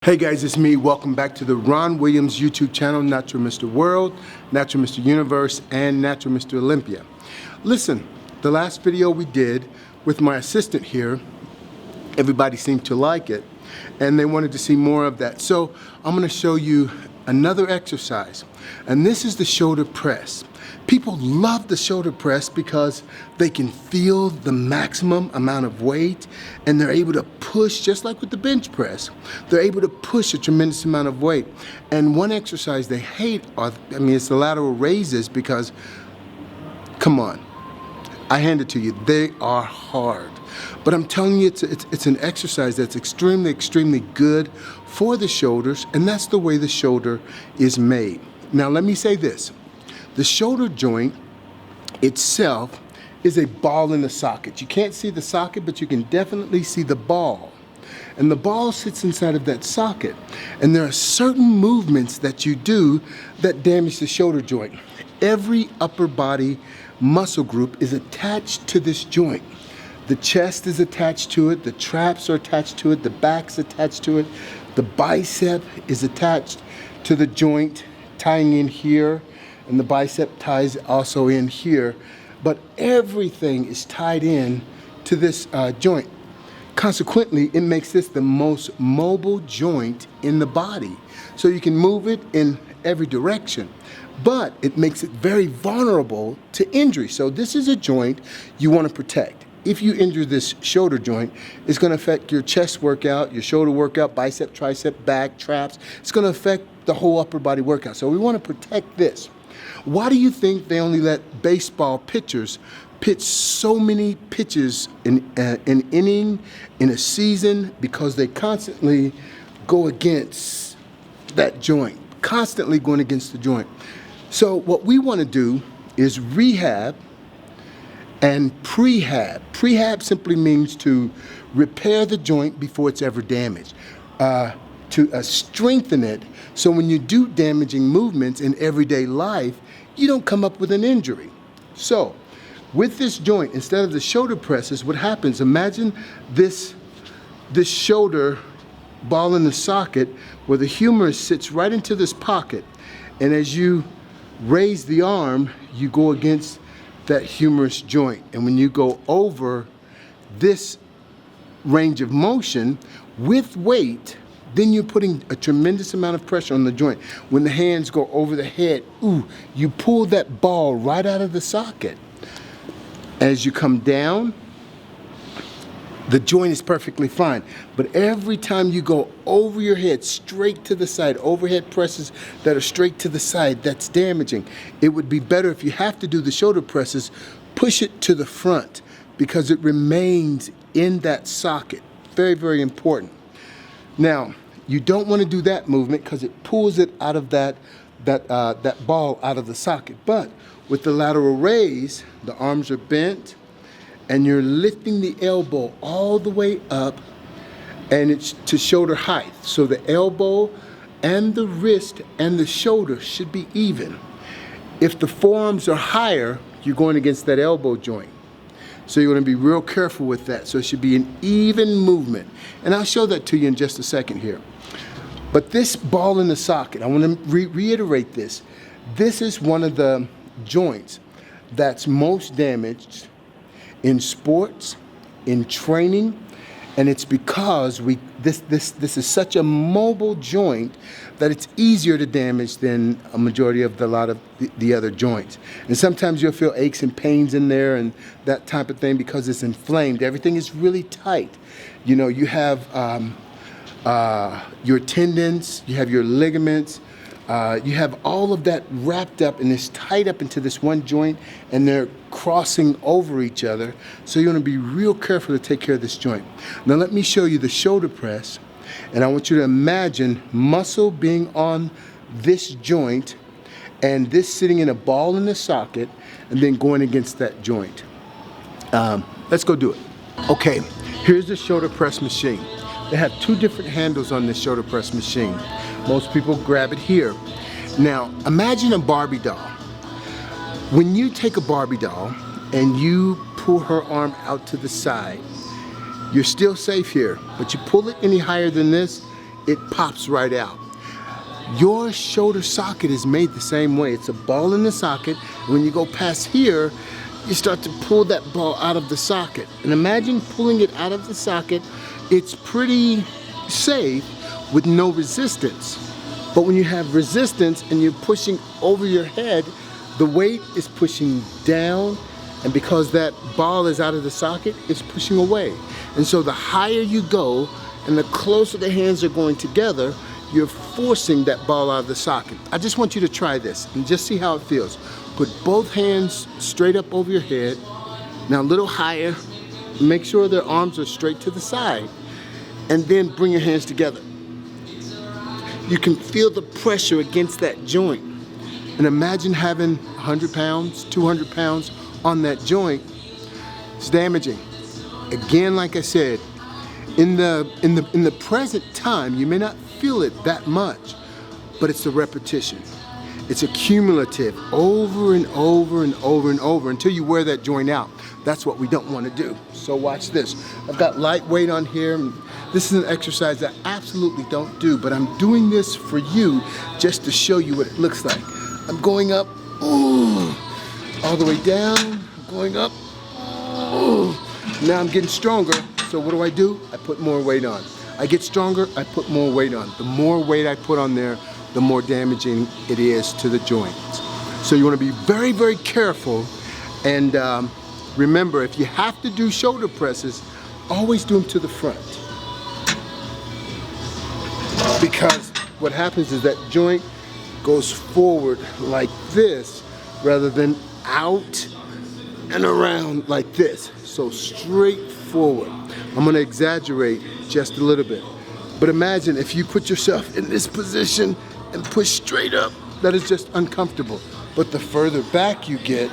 Hey guys, it's me. Welcome back to the Ron Williams YouTube channel, Natural Mr. World, Natural Mr. Universe, and Natural Mr. Olympia. Listen, the last video we did with my assistant here, everybody seemed to like it, and they wanted to see more of that. So I'm going to show you another exercise, and this is the shoulder press. People love the shoulder press because they can feel the maximum amount of weight and they're able to push, just like with the bench press, they're able to push a tremendous amount of weight. And one exercise they hate it's the lateral raises because, come on, I hand it to you, they are hard. But I'm telling you, it's an exercise that's extremely good for the shoulders, and that's the way the shoulder is made. Now let me say this. The shoulder joint itself is a ball in the socket. You can't see the socket, but you can definitely see the ball. And the ball sits inside of that socket. And there are certain movements that you do that damage the shoulder joint. Every upper body muscle group is attached to this joint. The chest is attached to it, the traps are attached to it, the back's attached to it, the bicep is attached to the joint, tying in here. And the bicep ties also in here, but everything is tied in to this joint. Consequently, it makes this the most mobile joint in the body. So you can move it in every direction, but it makes it very vulnerable to injury. So this is a joint you want to protect. If you injure this shoulder joint, it's going to affect your chest workout, your shoulder workout, bicep, tricep, back, traps. It's going to affect the whole upper body workout. So we want to protect this. Why do you think they only let baseball pitchers pitch so many pitches in an inning, in a season? Because they constantly go against that joint, constantly going against the joint. So what we want to do is rehab and prehab. Prehab simply means to repair the joint before it's ever damaged. To strengthen it so when you do damaging movements in everyday life, you don't come up with an injury. So with this joint, instead of the shoulder presses, what happens, imagine this shoulder ball in the socket where the humerus sits right into this pocket, and as you raise the arm, you go against that humerus joint. And when you go over this range of motion with weight, then you're putting a tremendous amount of pressure on the joint. When the hands go over the head, you pull that ball right out of the socket. As you come down, the joint is perfectly fine. But every time you go over your head, straight to the side, overhead presses that are straight to the side, that's damaging. It would be better if you have to do the shoulder presses, push it to the front because it remains in that socket. Very important. Now, you don't want to do that movement because it pulls it out of that ball out of the socket. But with the lateral raise, the arms are bent and you're lifting the elbow all the way up, and it's to shoulder height. So the elbow and the wrist and the shoulder should be even. If the forearms are higher, you're going against that elbow joint. So you're going to be real careful with that. So it should be an even movement. And I'll show that to you in just a second here. But this ball in the socket, I want to reiterate this. This is one of the joints that's most damaged in sports, in training, and it's because this is such a mobile joint that it's easier to damage than a majority of the other joints. And sometimes you'll feel aches and pains in there and that type of thing because it's inflamed. Everything is really tight. You know, you have your tendons, you have your ligaments, you have all of that wrapped up and it's tied up into this one joint, and they're crossing over each other. So you want to be real careful to take care of this joint. Now let me show you the shoulder press, and I want you to imagine muscle being on this joint and this sitting in a ball in the socket and then going against that joint. Let's go do it. Okay, here's the shoulder press machine. They have two different handles on this shoulder press machine. Most people grab it here. Now, imagine a Barbie doll. When you take a Barbie doll and you pull her arm out to the side, you're still safe here. But you pull it any higher than this, it pops right out. Your shoulder socket is made the same way. It's a ball in the socket. When you go past here, you start to pull that ball out of the socket. And imagine pulling it out of the socket. It's pretty safe with no resistance. But when you have resistance and you're pushing over your head, the weight is pushing down, and because that ball is out of the socket, it's pushing away. And so the higher you go and the closer the hands are going together, you're forcing that ball out of the socket. I just want you to try this and just see how it feels. Put both hands straight up over your head. Now a little higher. Make sure their arms are straight to the side. And then bring your hands together. You can feel the pressure against that joint. And imagine having 100 pounds, 200 pounds on that joint. It's damaging. Again, like I said, in the present time, you may not feel it that much, but it's the repetition. It's accumulative over and over and over and over until you wear that joint out. That's what we don't want to do. So watch this. I've got light weight on here. This is an exercise that I absolutely don't do, but I'm doing this for you just to show you what it looks like. I'm going up, ooh, all the way down, going up, ooh. Now I'm getting stronger, so what do? I put more weight on. I get stronger, I put more weight on. The more weight I put on there, the more damaging it is to the joints. So you want to be very, very careful, and remember, if you have to do shoulder presses, always do them to the front. Because what happens is that joint goes forward like this rather than out and around like this. So straight forward. I'm going to exaggerate just a little bit. But imagine if you put yourself in this position and push straight up. That is just uncomfortable. But the further back you get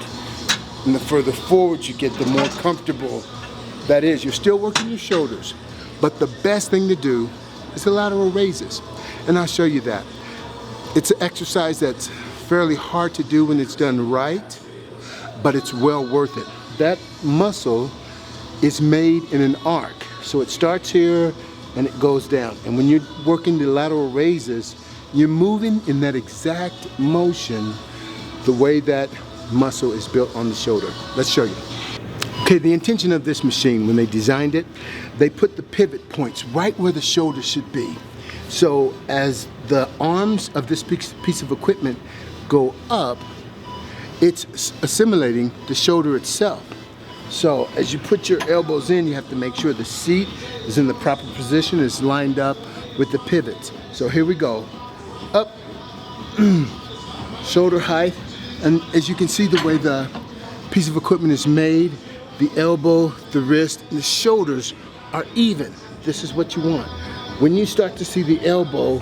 and the further forward you get, the more comfortable that is. You're still working your shoulders. But the best thing to do is the lateral raises. And I'll show you that. It's an exercise that's fairly hard to do when it's done right, but it's well worth it. That muscle is made in an arc. So it starts here and it goes down. And when you're working the lateral raises, you're moving in that exact motion the way that muscle is built on the shoulder. Let's show you. Okay, the intention of this machine, when they designed it, they put the pivot points right where the shoulder should be. So as the arms of this piece of equipment go up, it's assimilating the shoulder itself. So as you put your elbows in, you have to make sure the seat is in the proper position, is lined up with the pivots. So here we go. Up, shoulder height. And as you can see, the way the piece of equipment is made, the elbow, the wrist, and the shoulders are even. This is what you want. When you start to see the elbow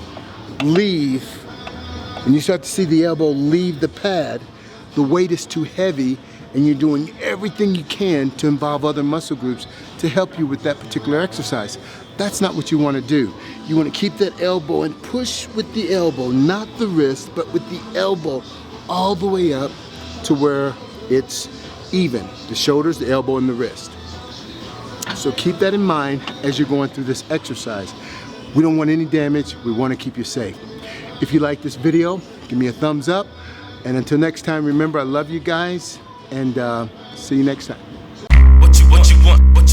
leave, the pad, the weight is too heavy, and you're doing everything you can to involve other muscle groups to help you with that particular exercise. That's not what you want to do. You want to keep that elbow and push with the elbow, not the wrist, but with the elbow all the way up to where it's even. The shoulders, the elbow, and the wrist. So keep that in mind as you're going through this exercise. We don't want any damage. We want to keep you safe. If you like this video, give me a thumbs up. And until next time, remember, I love you guys, and see you next time. What you want?